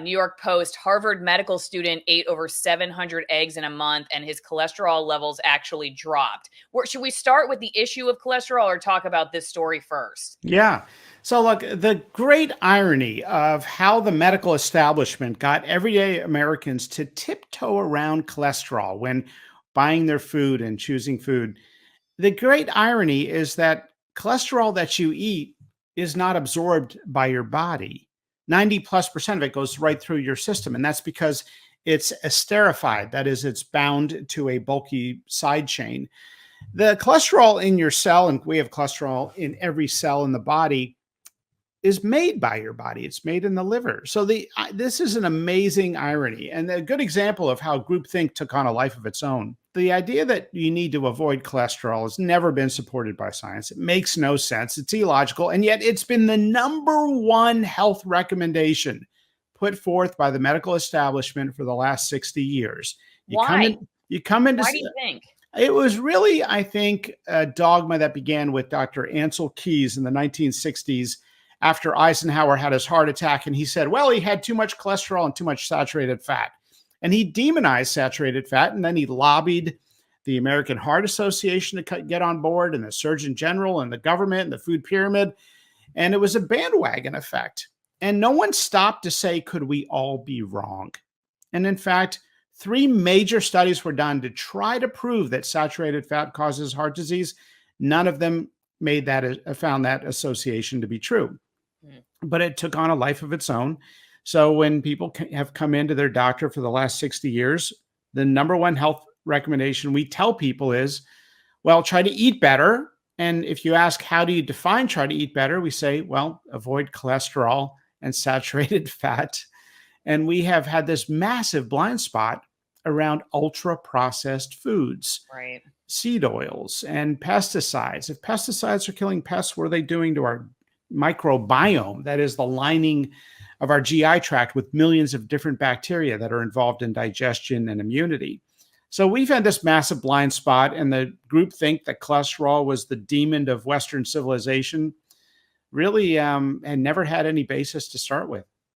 New York Post, Harvard medical student ate over 700 eggs in a month and his cholesterol levels actually dropped. Should we start with the issue of cholesterol or talk about this story first? Yeah. So, look, the great irony of how the medical establishment got everyday Americans to tiptoe around cholesterol when buying their food and choosing food. The great irony is that cholesterol that you eat is not absorbed by your body. 90+% of it goes right through your system. And that's because it's esterified. That is, it's bound to a bulky side chain. The cholesterol in your cell, and we have cholesterol in every cell in the body, is made by your body. It's made in the liver. So this is an amazing irony and a good example of how groupthink took on a life of its own. The idea that you need to avoid cholesterol has never been supported by science. It makes no sense. It's illogical. And yet it's been the number one health recommendation put forth by the medical establishment for the last 60 years. Why? You come into Why do you think? It was really, I think, a dogma that began with Dr. Ansel Keys in the 1960s after Eisenhower had his heart attack. And he said, well, he had too much cholesterol and too much saturated fat. And he demonized saturated fat. And then he lobbied the American Heart Association to get on board, and the Surgeon General and the government and the food pyramid. And it was a bandwagon effect. And no one stopped to say, could we all be wrong? And in fact, 3 major studies were done to try to prove that saturated fat causes heart disease. None of them found that association to be true. But it took on a life of its own. So when people have come into their doctor for the last 60 years, the number one health recommendation we tell people is, well, try to eat better. And if you ask, how do you define try to eat better? We say, well, avoid cholesterol and saturated fat. And we have had this massive blind spot around ultra processed foods, right? Seed oils and pesticides. If pesticides are killing pests, what are they doing to our microbiome? That is the lining of our GI tract with millions of different bacteria that are involved in digestion and immunity. So we've had this massive blind spot, and the group think that cholesterol was the demon of Western civilization really and never had any basis to start with.